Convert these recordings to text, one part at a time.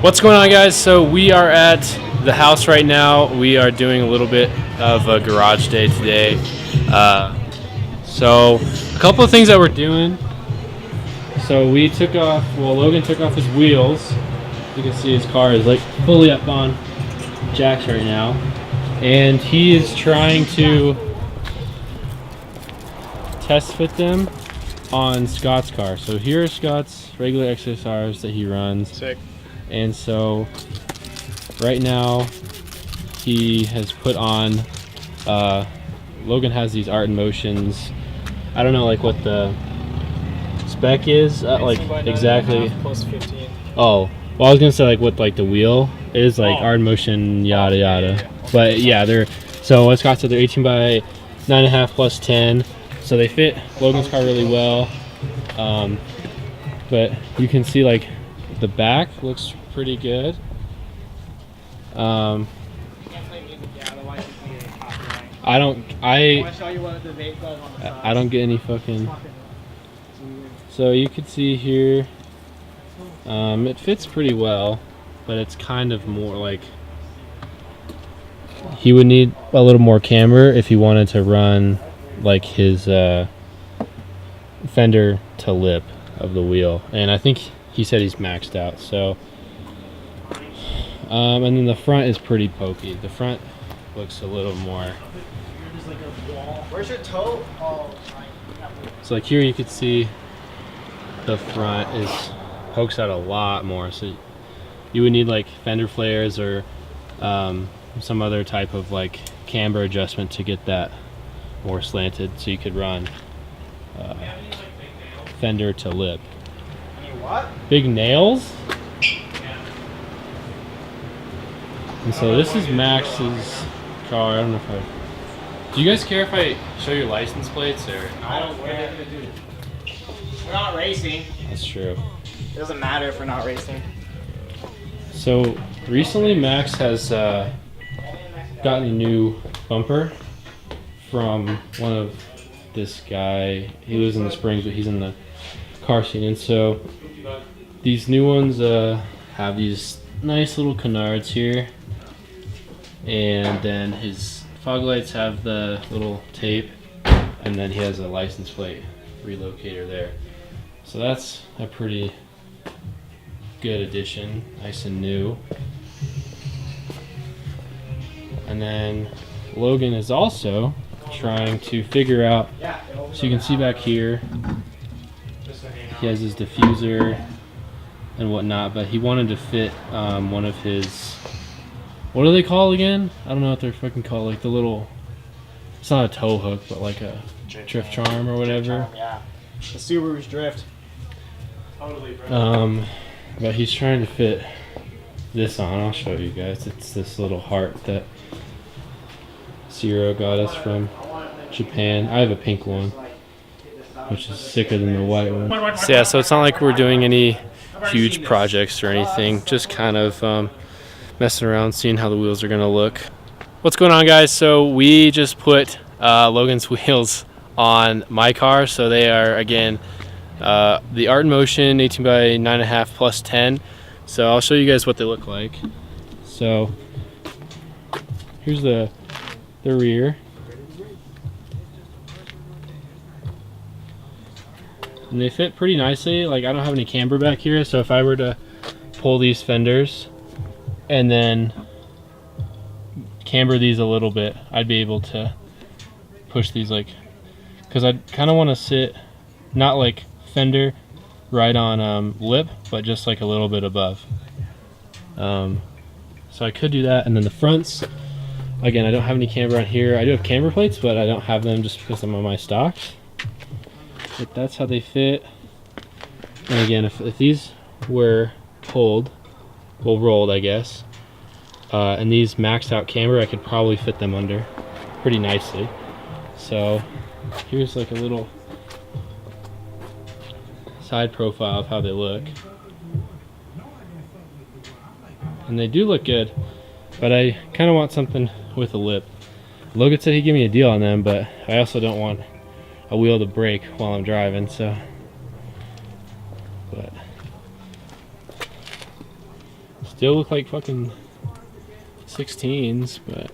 What's going on, guys? So we are at the house right now. We are doing a little bit of a garage day today. So a couple of things that we're doing. So we took off, Logan took off his wheels. You can see his car is like fully up on jacks right now. And he is trying to test fit them on Scott's car. So here are Scott's regular XSRs that he runs. Sick. And so right now he has put on Logan has these Art in Motions. I don't know like what the spec is like exactly. Plus 15. Oh, well, I was gonna say like what like the wheel is like Art in Motion yada yada. Yeah. But yeah, they're so what Scott said, they're 18 by 9.5 plus 10, so they fit Logan's car really well. But you can see like the back looks pretty good. I don't get any fucking. So you could see here, it fits pretty well, but it's kind of more like he would need a little more camber if he wanted to run like his fender to lip of the wheel, and I think he said he's maxed out. So and then the front is pretty pokey. The front looks a little more. Where's your toe? So like here you could see the front is pokes out a lot more. So you would need like fender flares or some other type of like camber adjustment to get that more slanted, so you could run fender to lip. What? Big nails. And so this is Max's car. I don't know if do you guys care if I show your license plates or? I don't care. We're not racing. That's true. It doesn't matter if we're not racing. So recently Max has gotten a new bumper from one of this guy. He lives in the Springs, but he's in the car scene. And so these new ones have these nice little canards here, and then his fog lights have the little tape, and then he has a license plate relocator there. So that's a pretty good addition, nice and new. And then Logan is also trying to figure out, so you can see back here, he has his diffuser and whatnot, but he wanted to fit one of his, what are they called again? I don't know what they're fucking called, like the little, it's not a tow hook, but like a drift charm or whatever. Yeah, the Subaru's drift. But he's trying to fit this on. I'll show you guys. It's this little heart that Zero got us from Japan. I have a pink one, which is sicker than the white one. So yeah, so it's not like we're doing any huge projects or anything, just kind of messing around, seeing how the wheels are gonna look. What's going on, guys? So we just put Logan's wheels on my car, so they are again the Art in Motion 18 by 9.5 plus 10. So I'll show you guys what they look like. So here's the rear, and they fit pretty nicely. Like I don't have any camber back here, so if I were to pull these fenders and then camber these a little bit, I'd be able to push these, like, because I kind of want to sit not like fender right on lip, but just like a little bit above. So I could do that. And then the fronts, again, I don't have any camber on here. I do have camber plates, but I don't have them just because I'm on my stocks. But that's how they fit. And again, if these were pulled, well, rolled, I guess, and these maxed out camber, I could probably fit them under pretty nicely. So here's like a little side profile of how they look, and they do look good, but I kind of want something with a lip. Logan said he'd give me a deal on them, but I also don't want a wheel to break while I'm driving, so. But still look like fucking 16s, but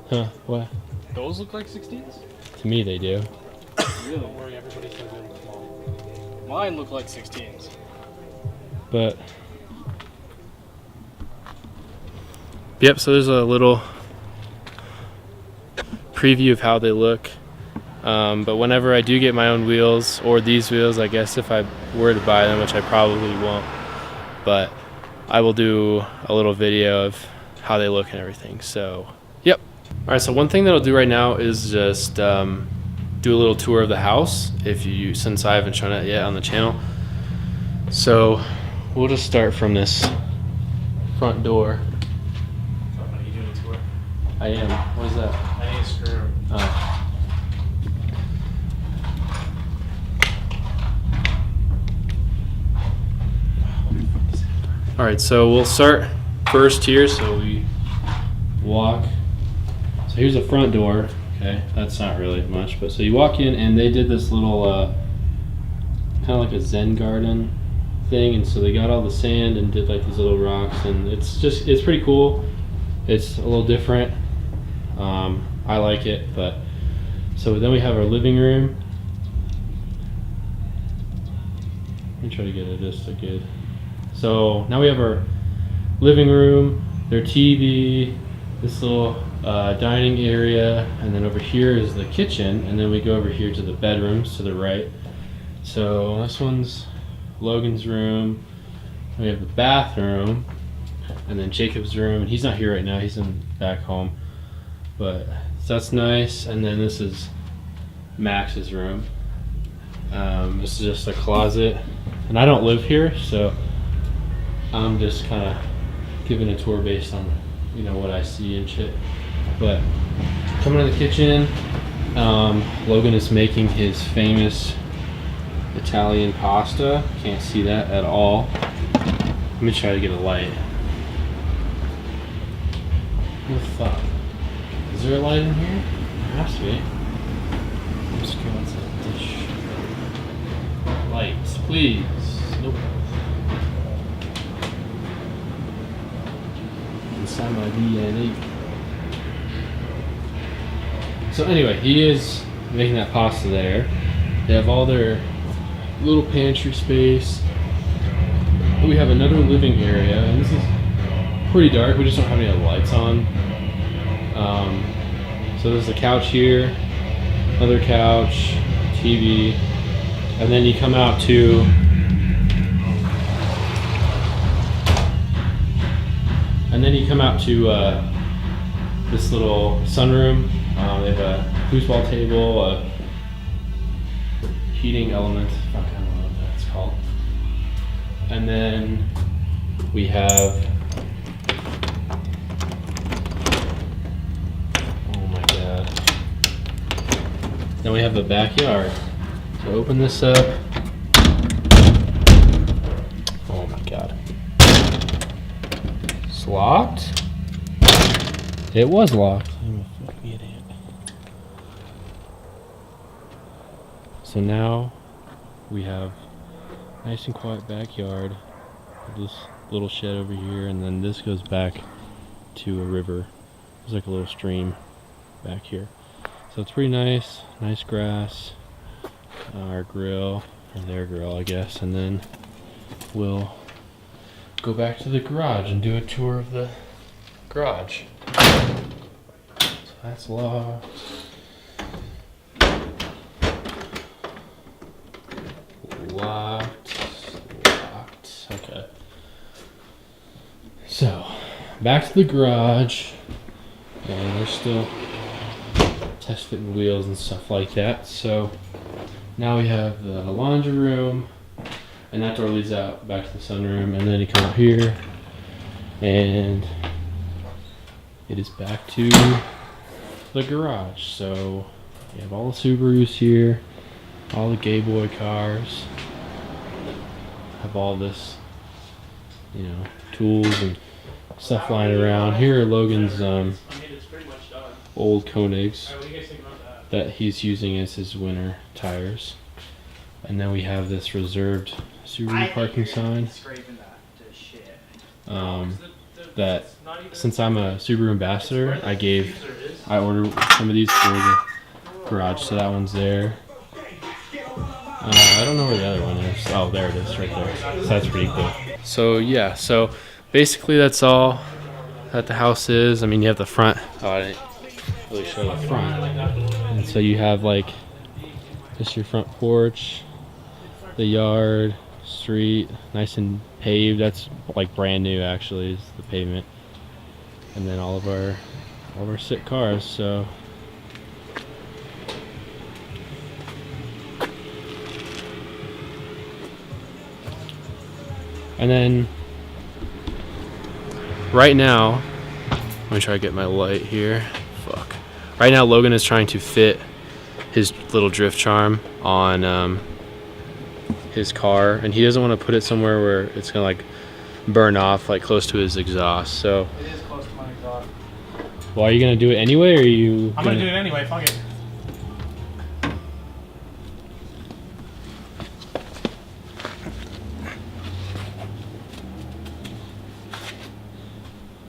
huh? What? Those look like 16s? To me, they do. Really? Don't worry, everybody says they look small. Mine look like 16s. But yep. So there's a little preview of how they look. But whenever I do get my own wheels, or these wheels, I guess if I were to buy them, which I probably won't, but I will do a little video of how they look and everything. So, yep. All right, so one thing that I'll do right now is just do a little tour of the house, since I haven't shown it yet on the channel. So we'll just start from this front door. So are you doing a tour? I am. What is that? I need a screw. Oh. All right, so we'll start first here. So we walk. So here's the front door. Okay, that's not really much, but so you walk in, and they did this little kind of like a Zen garden thing, and so they got all the sand and did like these little rocks, and it's pretty cool. It's a little different. I like it, but so then we have our living room. Let me try to get it just a good. So now we have our living room, their TV, this little dining area, and then over here is the kitchen, and then we go over here to the bedrooms to the right. So this one's Logan's room. We have the bathroom, and then Jacob's room, and he's not here right now, he's in back home, but so that's nice. And then this is Max's room. This is just a closet, and I don't live here, so I'm just kind of giving a tour based on what I see and shit. But coming to the kitchen, Logan is making his famous Italian pasta. Can't see that at all. Let me try to get a light. What the fuck? Is there a light in here? There has to be. Let's go inside the dish. Lights, please. Nope. Inside my DNA. So anyway, he is making that pasta there. They have all their little pantry space. We have another living area, and this is pretty dark. We just don't have any other lights on. So there's a couch here, another couch, TV, and then you come out to this little sunroom. They have a foosball table, a heating element, I don't know what that's called. And then we have, oh my god. Then we have the backyard. So open this up. Oh my god. It's locked? It was locked. I'm a fucking idiot. So now we have a nice and quiet backyard. This little shed over here, and then this goes back to a river. There's like a little stream back here. So it's pretty nice. Nice grass. Our grill, or their grill, I guess, and then we'll go back to the garage and do a tour of the garage. So that's locked. Locked. Okay. So, back to the garage. And we're still test fitting wheels and stuff like that. So, now we have the laundry room. And that door leads out back to the sunroom. And then you come out here. And it is back to the garage. So, you have all the Subarus here. All the gay boy cars. Have all this, tools and stuff lying around. Here are Logan's old Koenigs that he's using as his winter tires. And then we have this reserved Subaru parking sign. That since I'm a Subaru ambassador, I ordered some of these for the garage, so that one's there. I don't know where the other one is. Oh, there it is, right there. So that's pretty cool. So yeah, so basically that's all that the house is. I mean, you have the front. Oh, I didn't really show the front. And so you have like just your front porch, the yard, street, nice and paved. That's like brand new actually, is the pavement. And then all of our sick cars. So and then right now, let me try to get my light here. Fuck. Right now Logan is trying to fit his little drift charm on his car, and he doesn't want to put it somewhere where it's gonna like burn off, like close to his exhaust. So It is close to my exhaust. well, are you gonna do it anyway, or are you I'm gonna do it anyway, fuck it.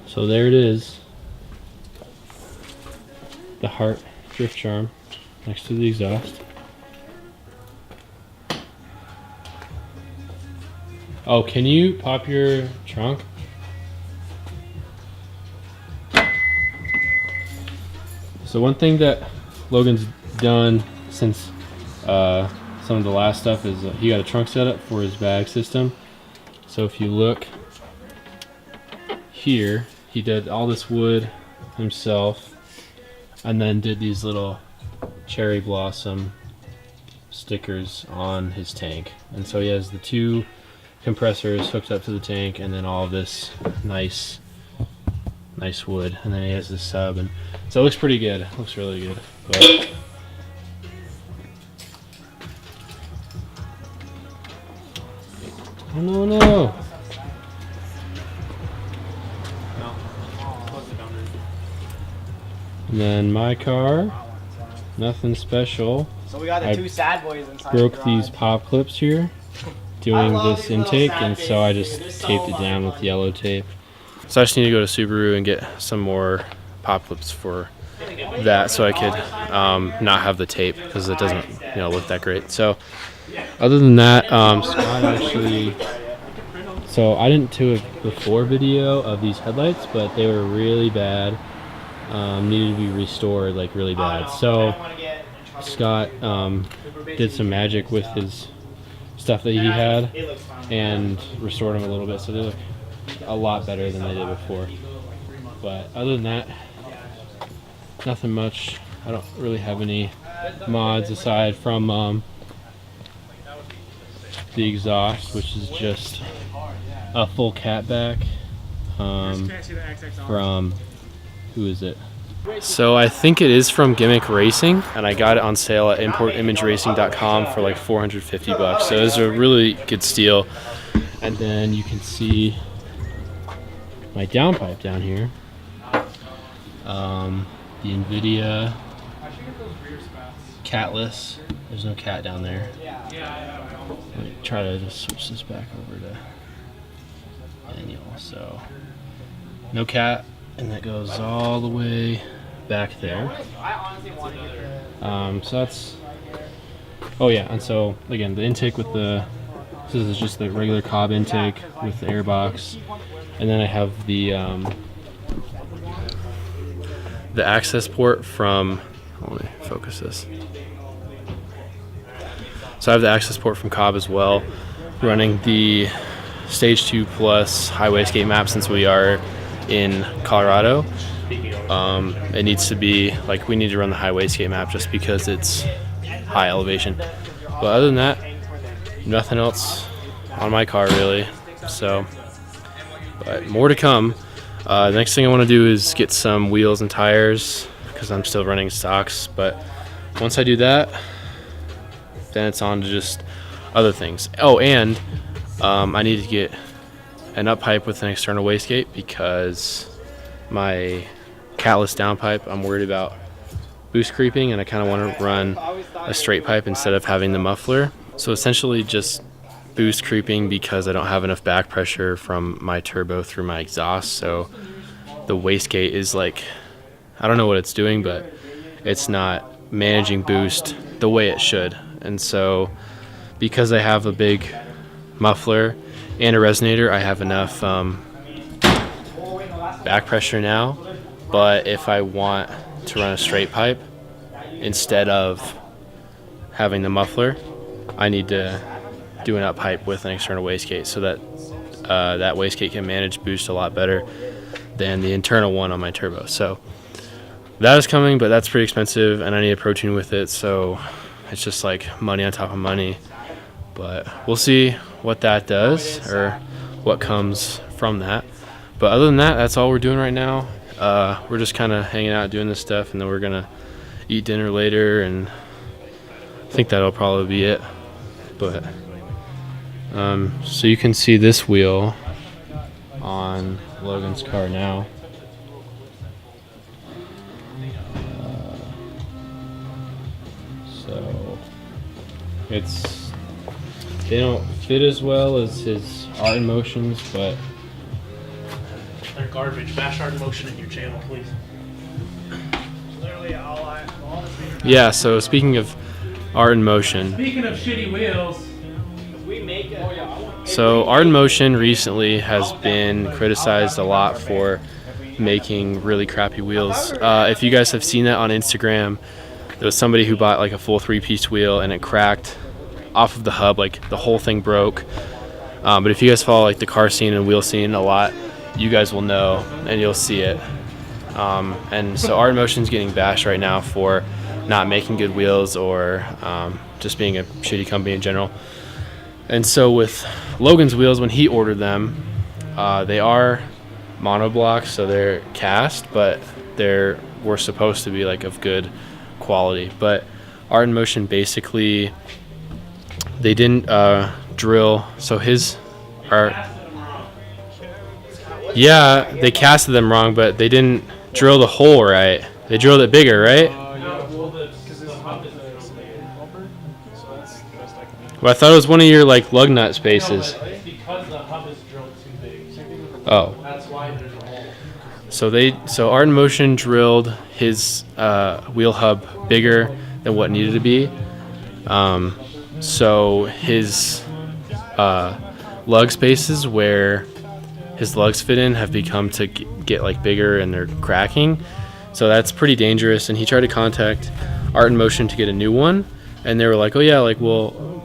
So there it is, the heart drift charm next to the exhaust. Oh, can you pop your trunk? So one thing that Logan's done since some of the last stuff is he got a trunk setup for his bag system. So if you look here, he did all this wood himself, and then did these little cherry blossom stickers on his tank. And so he has the two compressors hooked up to the tank, and then all of this nice wood, and then he has this sub, and so it looks pretty good. It looks really good. But oh no. And then my car, nothing special. So we got the I two sad boys inside. Broke the these garage. pop clips here doing love this these little intake, sad and so I faces. just They're so taped it down with fun. yellow tape. So I just need to go to Subaru and get some more pop clips for that, so I could not have the tape, because it doesn't look that great. So other than that, Scott actually, so I didn't do a before video of these headlights, but they were really bad. Needed to be restored like really bad. So Scott did some magic with his stuff that he had and restored them a little bit, so they look a lot better than they did before. But other than that, nothing much. I don't really have any mods aside from the exhaust, which is just a full catback from, who is it? So I think it is from Gimmick Racing, and I got it on sale at importimageracing.com for like 450 bucks. So it was a really good steal. And then you can see my downpipe down here. The NVIDIA catless. There's no cat down there. Let me try to just switch this back over to manual. So no cat, and that goes all the way back there. So that's, oh yeah, and so again, the intake with this is just the regular Cobb intake with the airbox, and then I have the access port from, let me focus this. So I have the access port from Cobb as well, running the Stage 2 Plus highway escape map. Since we are in Colorado, it needs to be, like, we need to run the highway escape map just because it's high elevation. But other than that, nothing else on my car really. So, but more to come. The next thing I want to do is get some wheels and tires, because I'm still running stocks. But once I do that, then it's on to just other things. Oh, and I need to get an up pipe with an external wastegate, because my catless downpipe, I'm worried about boost creeping, and I kind of want to run a straight pipe instead of having the muffler. So essentially just boost creeping because I don't have enough back pressure from my turbo through my exhaust. So the wastegate is like, I don't know what it's doing, but it's not managing boost the way it should. And so because I have a big muffler and a resonator, I have enough back pressure now. But if I want to run a straight pipe instead of having the muffler, I need to do an up pipe with an external wastegate so that that wastegate can manage boost a lot better than the internal one on my turbo. So that is coming, but that's pretty expensive, and I need a Pro Tune with it, so it's just like money on top of money. But we'll see what that does or what comes from that. But other than that, that's all we're doing right now. We're just kind of hanging out doing this stuff, and then we're gonna eat dinner later, and I think that'll probably be it. But so you can see this wheel on Logan's car now. So they don't fit as well as his Art in Motions, but They're garbage. Bash Art in Motion in your channel, please. Literally all yeah. So speaking of Art in Motion, Speaking of shitty wheels, we make it. so Art in Motion recently has been criticized a lot for making really crappy wheels. If you guys have seen that on Instagram, there was somebody who bought like a full 3-piece wheel and it cracked off of the hub, like the whole thing broke. But if you guys follow like the car scene and wheel scene a lot, you guys will know and you'll see it. And so Art in Motion's getting bashed right now for not making good wheels or just being a shitty company in general. And so with Logan's wheels, when he ordered them, they are monoblocks, so they're cast, but were supposed to be like of good quality. But Art in Motion basically, they didn't drill. So his are, yeah, they casted them wrong, but they didn't drill the hole right. They drilled it bigger, right? Well, I thought it was one of your like lug nut spaces. No, it's because the hub is drilled too big. Oh. That's why there's a hole. So Art in Motion drilled his wheel hub bigger than what needed to be. So his lug spaces where his lugs fit in have become to get like bigger and they're cracking. So that's pretty dangerous. And he tried to contact Art in Motion to get a new one, and they were like, "Oh yeah, like we'll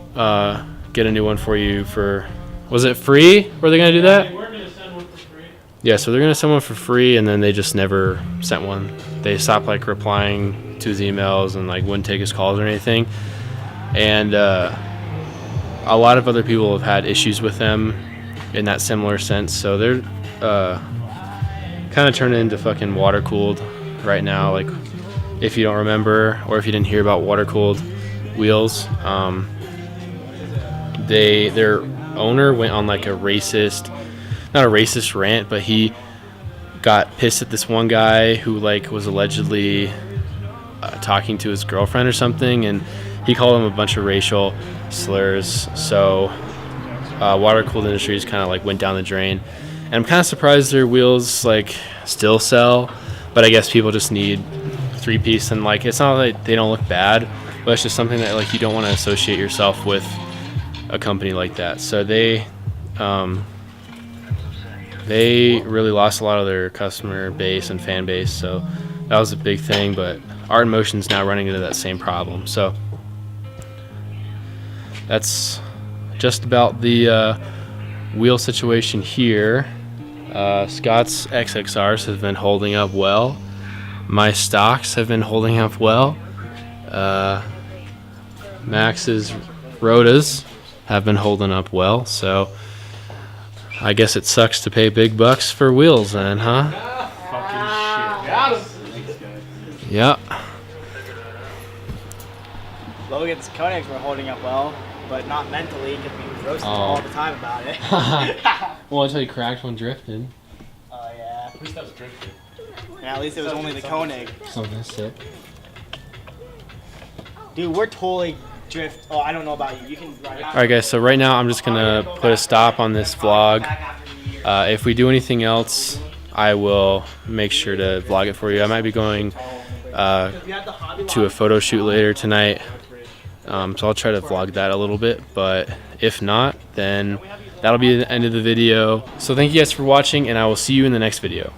get a new one for you for." Was it free? Were they gonna do that? They were gonna send one for free. Yeah, so they're gonna send one for free, and then they just never sent one. They stopped like replying to his emails and like wouldn't take his calls or anything. And a lot of other people have had issues with them in that similar sense. So they're kind of turning into fucking water cooled right now. Like if you don't remember or if you didn't hear about water cooled wheels, their owner went on like a racist, not a racist rant, but he got pissed at this one guy who like was allegedly talking to his girlfriend or something, and he called him a bunch of racial slurs. So water cooled industries kind of like went down the drain, and I'm kind of surprised their wheels like still sell, but I guess people just need 3-piece, and like it's not like they don't look bad, but it's just something that like you don't want to associate yourself with a company like that. So they really lost a lot of their customer base and fan base, so that was a big thing. But Art in Motion's now running into that same problem. So that's just about the wheel situation here. Scott's XXRs have been holding up well. My stocks have been holding up well. Max's Rotas have been holding up well. So I guess it sucks to pay big bucks for wheels then, huh? Fucking shit. Got him. Thanks, guys. Yep. Logan's Koenigs were holding up well, but not mentally because we were roasting Oh. all the time about it. Well, until he cracked one drifting. Oh yeah. At least that was drifted. Yeah, at least it was only the Koenig. Something sick. Dude, we're totally drift. Oh, I don't know about you. You can ride. Alright guys, so right now I'm just gonna put a stop on this vlog. If we do anything else, I will make sure to vlog it for you. I might be going to a photo shoot later tonight, so I'll try to vlog that a little bit, but if not, then that'll be the end of the video. So thank you guys for watching, and I will see you in the next video.